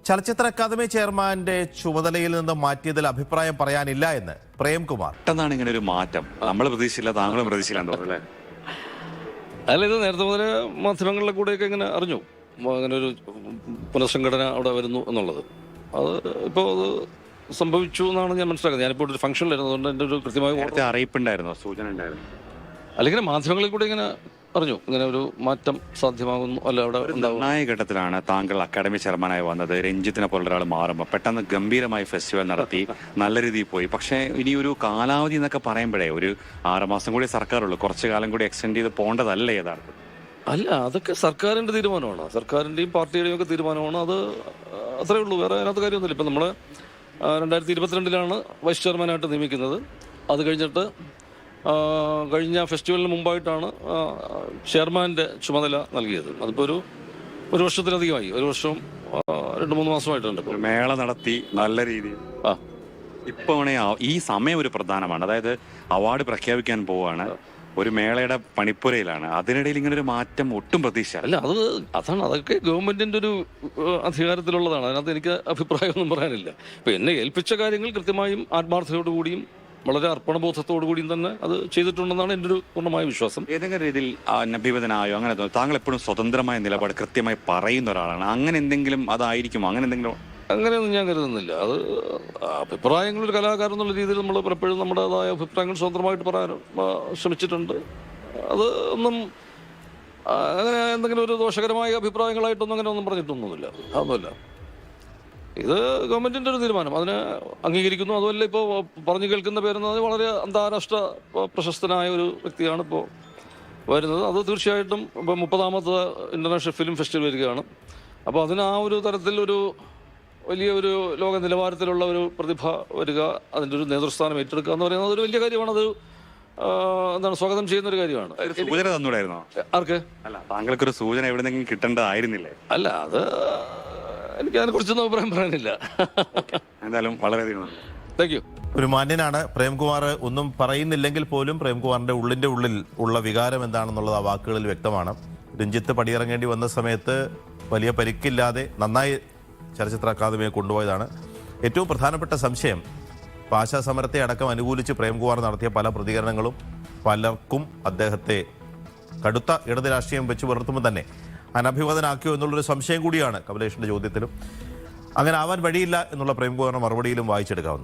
ചലച്ചിത്ര അക്കാദമി ചെയർമാന്റെ ചുമതലയിൽ നിന്ന് മാറ്റിയതിൽ അഭിപ്രായം പറയാനില്ല എന്ന് പ്രേംകുമാർ. പെട്ടെന്നാണ് ഇങ്ങനെ ഒരു മാറ്റം. നമ്മൾ പ്രതീക്ഷിച്ചില്ല, താങ്കളും പ്രതീക്ഷിച്ചില്ല തോന്നുന്നു. അല്ല, ഇത് നേരത്തെ മുതലേ മാധ്യമങ്ങളിലെ കൂടെയൊക്കെ ഇങ്ങനെ അറിഞ്ഞു, അങ്ങനെ ഒരു പുനഃസംഘടന അവിടെ വരുന്നു എന്നുള്ളത്. അത് ഇപ്പോൾ അത് സംഭവിച്ചു എന്നാണ് ഞാൻ മനസ്സിലാക്കുന്നത്. ഞാനിപ്പോൾ ഒരു ഫംഗ്ഷനിലായിരുന്നു, അതുകൊണ്ട് എൻ്റെ ഒരു കൃത്യമായ അറിയിപ്പുണ്ടായിരുന്നു, സൂചന ഉണ്ടായിരുന്നു. അല്ലെങ്കിൽ മാധ്യമങ്ങളിൽ കൂടെ ഇങ്ങനെ അറിഞ്ഞു, ഇങ്ങനെ ഒരു മാറ്റം സാധ്യമാകുന്നു. അല്ല, അവിടെ നിർണായക ഘട്ടത്തിലാണ് താങ്കൾ അക്കാദമി ചെയർമാനായി വന്നത്. രഞ്ജിത്തിനെ പോലെ ഒരാൾ മാറുമ്പോൾ പെട്ടെന്ന് ഗംഭീരമായി ഫെസ്റ്റിവൽ നടത്തി, നല്ല രീതിയിൽ പോയി. പക്ഷേ ഇനി ഒരു കാലാവധി എന്നൊക്കെ പറയുമ്പോഴേ ഒരു 6 മാസം കൂടി സർക്കാരുള്ളൂ, കുറച്ചു കാലം കൂടി എക്സ്റ്റെൻഡ് ചെയ്ത് പോകേണ്ടതല്ലേ യഥാർത്ഥം? അല്ല, അതൊക്കെ സർക്കാരിൻ്റെ തീരുമാനമാണ്, സർക്കാരിൻ്റെയും പാർട്ടിയുടെയും ഒക്കെ തീരുമാനമാണ്. അത് അത്രയേ ഉള്ളൂ, വേറെ അതിനകത്ത് കാര്യമൊന്നുമില്ല. ഇപ്പം നമ്മൾ 2022 വൈസ് ചെയർമാനായിട്ട് നിയമിക്കുന്നത്. അത് കഴിഞ്ഞിട്ട് കഴിഞ്ഞ ഫെസ്റ്റിവലിന് മുമ്പായിട്ടാണ് ചെയർമാൻ്റെ ചുമതല നൽകിയത്. അതിപ്പോൾ ഒരു വർഷത്തിലധികമായി, 1 വർഷം 2-3 മാസമായിട്ടുണ്ട്. മേള നടത്തി നല്ല രീതിയിൽ. ഇപ്പോഴേ ഈ സമയം ഒരു പ്രധാനമാണ്. അതായത് അവാർഡ് പ്രഖ്യാപിക്കാൻ പോവുകയാണ്, ഒരു മേളയുടെ പണിപ്പുരയിലാണ്. അതിനിടയിൽ ഇങ്ങനെ ഒരു മാറ്റം ഒട്ടും പ്രതീക്ഷ അല്ല. അതാണ്, അതൊക്കെ ഗവൺമെന്റിന്റെ ഒരു അധികാരത്തിലുള്ളതാണ്. അതിനകത്ത് എനിക്ക് അഭിപ്രായമൊന്നും പറയാനില്ല. ഇപ്പൊ എന്നെ ഏൽപ്പിച്ച കാര്യങ്ങൾ കൃത്യമായും ആത്മാർത്ഥതയോടുകൂടിയും വളരെ അർപ്പണബോധത്തോടു കൂടിയും തന്നെ അത് ചെയ്തിട്ടുണ്ടെന്നാണ് എൻ്റെ ഒരു പൂർണ്ണമായ വിശ്വാസം. ഏതെങ്കിലും രീതിയിൽ അഭിമതനായോ അങ്ങനെ തോന്നുന്നു? താങ്കൾ എപ്പോഴും സ്വതന്ത്രമായ നിലപാട് കൃത്യമായി പറയുന്ന ഒരാളാണ്. അങ്ങനെ എന്തെങ്കിലും അതായിരിക്കുമോ? അങ്ങനെ എന്തെങ്കിലും? അങ്ങനെയൊന്നും ഞാൻ കരുതുന്നില്ല. അത് അഭിപ്രായങ്ങൾ, ഒരു കലാകാരൻ എന്നുള്ള രീതിയിൽ നമ്മൾ പലപ്പോഴും നമ്മുടേതായ അഭിപ്രായങ്ങൾ സ്വതന്ത്രമായിട്ട് പറയാൻ ശ്രമിച്ചിട്ടുണ്ട്. അത് ഒന്നും അങ്ങനെ എന്തെങ്കിലും ഒരു ദോഷകരമായ അഭിപ്രായങ്ങളായിട്ടൊന്നും അങ്ങനെ ഒന്നും പറഞ്ഞിട്ടൊന്നുമില്ല. അതൊന്നുമില്ല. ഇത് ഗവൺമെന്റിന്റെ ഒരു തീരുമാനം, അതിനെ അംഗീകരിക്കുന്നു. അതുമല്ല, ഇപ്പോൾ പറഞ്ഞു കേൾക്കുന്ന പേരെന്ന് പറഞ്ഞാൽ വളരെ അന്താരാഷ്ട്ര പ്രശസ്തനായ ഒരു വ്യക്തിയാണ് ഇപ്പോൾ വരുന്നത്. അത് തീർച്ചയായിട്ടും ഇപ്പോൾ 30ാമത്തെ ഇന്റർനാഷണൽ ഫിലിം ഫെസ്റ്റിവൽ വരികയാണ്. അപ്പോൾ അതിന് ആ ഒരു തരത്തിൽ ഒരു വലിയ ഒരു ലോക നിലവാരത്തിലുള്ള ഒരു പ്രതിഭ വരിക, അതിൻ്റെ ഒരു നേതൃസ്ഥാനം ഏറ്റെടുക്കുക എന്ന് പറയുന്നത് ഒരു വലിയ കാര്യമാണ്. അത് സ്വാഗതം ചെയ്യുന്ന ഒരു കാര്യമാണ്. സൂചന തന്നൂടായിരുന്നോ ആർക്ക്? അല്ല, താങ്കൾക്കൊരു സൂചന എവിടെന്നെങ്കിലും കിട്ടേണ്ടതായിരുന്നില്ലേ? അല്ല, അത് എനിക്ക് അതിനെ കുറിച്ചൊന്നും അഭിപ്രായം പറയാനില്ല. എന്തായാലും വളരെയധികം താങ്ക് യു. ഒരു മാന്യനാണ് പ്രേംകുമാർ. ഒന്നും പറയുന്നില്ലെങ്കിൽ പോലും പ്രേംകുമാറിന്റെ ഉള്ളിൽ ഉള്ള വികാരം എന്താണെന്നുള്ളത് ആ വാക്കുകളിൽ വ്യക്തമാണ്. രഞ്ജിത്ത് പടിയിറങ്ങേണ്ടി വന്ന സമയത്ത് വലിയ പരിക്കില്ലാതെ നന്നായി ചലച്ചിത്ര അക്കാദമിയെ കൊണ്ടുപോയതാണ്. ഏറ്റവും പ്രധാനപ്പെട്ട സംശയം, ഭാഷാ സമരത്തെ അടക്കം അനുകൂലിച്ച് പ്രേംകുമാർ നടത്തിയ പല പ്രതികരണങ്ങളും പലർക്കും അദ്ദേഹത്തെ കടുത്ത ഇടത് രാഷ്ട്രീയം വെച്ച് പുലർത്തുമ്പോൾ തന്നെ അനഭിമതനാക്കിയോ എന്നുള്ളൊരു സംശയം കൂടിയാണ് കമലേഷിന്റെ ചോദ്യത്തിലും. അങ്ങനെ ആവാൻ വഴിയില്ല എന്നുള്ള പ്രേംകുമാറിന്റെ മറുപടിയിലും വായിച്ചെടുക്കാവുന്നത്.